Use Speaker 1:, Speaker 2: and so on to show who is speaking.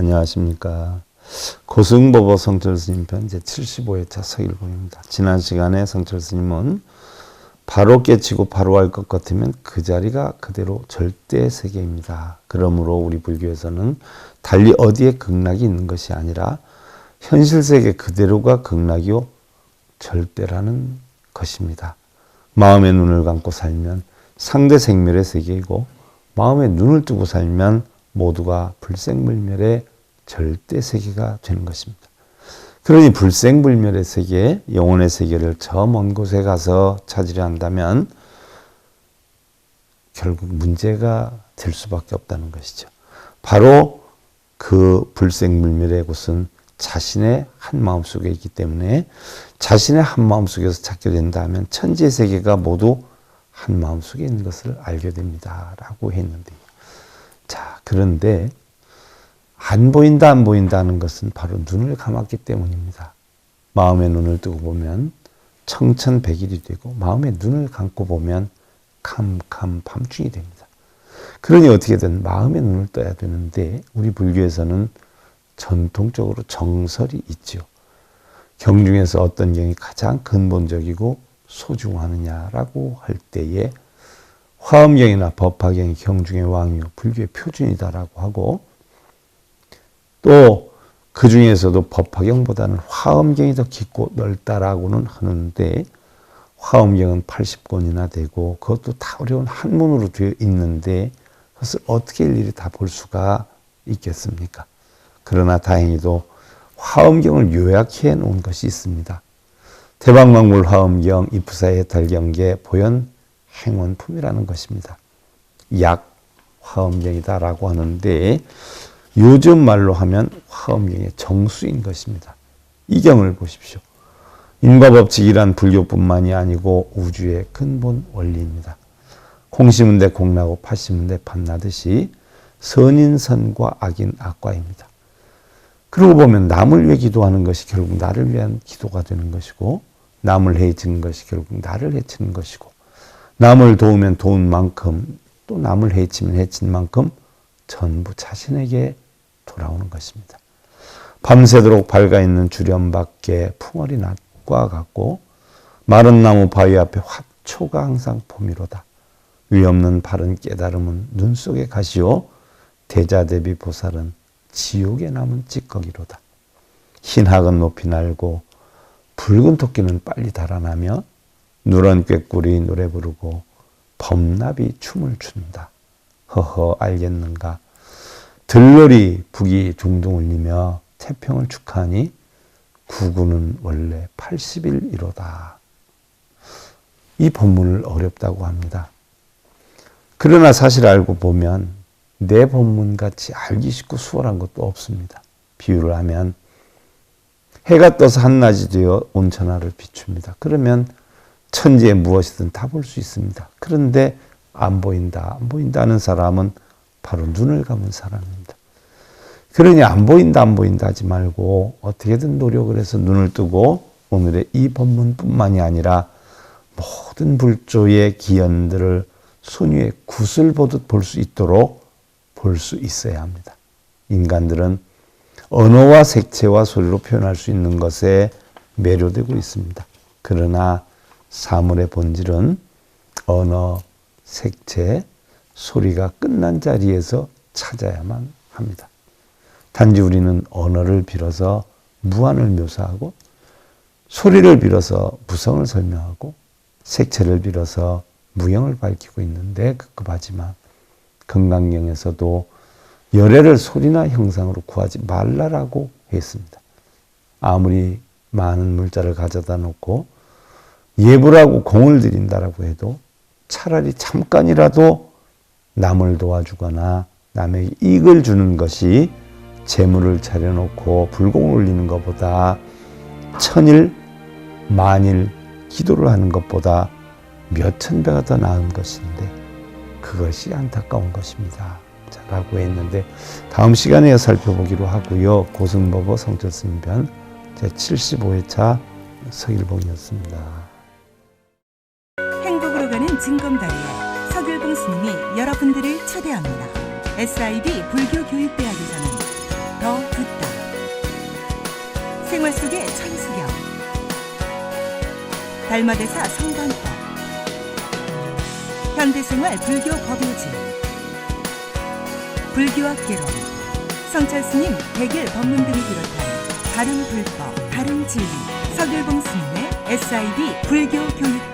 Speaker 1: 안녕하십니까. 고승보보 성철스님 편 제75회차 서일봉입니다. 지난 시간에 성철스님은 바로 깨치고 바로 할 것 같으면 그 자리가 그대로 절대 세계입니다. 그러므로 우리 불교에서는 달리 어디에 극락이 있는 것이 아니라 현실 세계 그대로가 극락이요 절대라는 것입니다. 마음의 눈을 감고 살면 상대 생멸의 세계이고 마음에 눈을 뜨고 살면 모두가 불생불멸의 절대 세계가 되는 것입니다. 그러니 불생불멸의 세계, 영혼의 세계를 저 먼 곳에 가서 찾으려 한다면 결국 문제가 될 수밖에 없다는 것이죠. 바로 그 불생불멸의 곳은 자신의 한 마음 속에 있기 때문에 자신의 한 마음 속에서 찾게 된다면 천지의 세계가 모두 한 마음 속에 있는 것을 알게 됩니다. 라고 했는데요. 자, 그런데 안 보인다 하는 것은 바로 눈을 감았기 때문입니다. 마음의 눈을 뜨고 보면 청천백일이 되고 마음의 눈을 감고 보면 캄캄밤중이 됩니다. 그러니 어떻게든 마음의 눈을 떠야 되는데 우리 불교에서는 전통적으로 정설이 있죠. 경 중에서 어떤 경이 가장 근본적이고 소중하느냐라고 할 때에 화엄경이나 법화경이 경 중의 왕이요 불교의 표준이다라고 하고 또 그 중에서도 법화경보다는 화엄경이 더 깊고 넓다라고는 하는데 화엄경은 80권이나 되고 그것도 다 어려운 한문으로 되어 있는데 그것을 어떻게 일일이 다 볼 수가 있겠습니까? 그러나 다행히도 화엄경을 요약해 놓은 것이 있습니다. 대박망물 화엄경, 이프사의 해탈경계, 보현 행원품이라는 것입니다. 약 화엄경이다라고 하는데 요즘 말로 하면 화엄경의 정수인 것입니다. 이 경을 보십시오. 인과법칙이란 불교뿐만이 아니고 우주의 근본 원리입니다. 공 심은 데 공 나고 팥 심은 데 팥 나듯이 선인 선과 악인 악과입니다. 그러고 보면 남을 위해 기도하는 것이 결국 나를 위한 기도가 되는 것이고 남을 해치는 것이 결국 나를 해치는 것이고 남을 도우면 도운 만큼 또 남을 해치면 해친 만큼 전부 자신에게 돌아오는 것입니다. 밤새도록 밝아있는 주련 밖에 풍월이 낮과 같고 마른 나무 바위 앞에 화초가 항상 봄이로다. 위없는 바른 깨달음은 눈 속에 가시오. 대자대비 보살은 지옥에 남은 찌꺼기로다. 흰 학은 높이 날고 붉은 토끼는 빨리 달아나며 누런 꾀꼬리 노래 부르고 범나비 춤을 춘다. 허허 알겠는가. 들러리 북이 둥둥 울리며 태평을 축하하니 구구는 원래 80일 이로다. 이 본문을 어렵다고 합니다. 그러나 사실 알고 보면 내 본문같이 알기 쉽고 수월한 것도 없습니다. 비유를 하면 해가 떠서 한낮이 되어 온천하를 비춥니다. 그러면 천지에 무엇이든 다 볼 수 있습니다. 그런데 안 보인다는 사람은 바로 눈을 감은 사람입니다. 그러니 안 보인다 하지 말고 어떻게든 노력을 해서 눈을 뜨고 오늘의 이 본문뿐만이 아니라 모든 불조의 기연들을 손 위에 굿을 보듯 볼 수 있도록 볼 수 있어야 합니다. 인간들은 언어와 색채와 소리로 표현할 수 있는 것에 매료되고 있습니다. 그러나 사물의 본질은 언어, 색채, 소리가 끝난 자리에서 찾아야만 합니다. 단지 우리는 언어를 빌어서 무한을 묘사하고 소리를 빌어서 무성을 설명하고 색채를 빌어서 무형을 밝히고 있는데 급급하지만 금강경에서도 열애를 소리나 형상으로 구하지 말라라고 했습니다. 아무리 많은 물자를 가져다 놓고 예불하고 공을 들인다라고 해도 차라리 잠깐이라도 남을 도와주거나 남에게 이익을 주는 것이 재물을 차려놓고 불공을 올리는 것보다 천일, 만일 기도를 하는 것보다 몇천 배가 더 나은 것인데 그것이 안타까운 것입니다. 자, 라고 했는데 다음 시간에 살펴보기로 하고요. 고승보보 성철스님 편 제75회차 서일봉이었습니다.
Speaker 2: 행복으로 가는 징검다리에 서길봉 스님이 여러분들을 초대합니다. SIB 불교교육대학에서는 더 듣다. 생활 속의 천수경. 달마대사 성관법. 현대생활 불교 법요지. 불교학개론. 성철스님 백일 법문 등을 비롯한 바른 불법, 바른 진리. 서길봉 스님의 SIB 불교 교육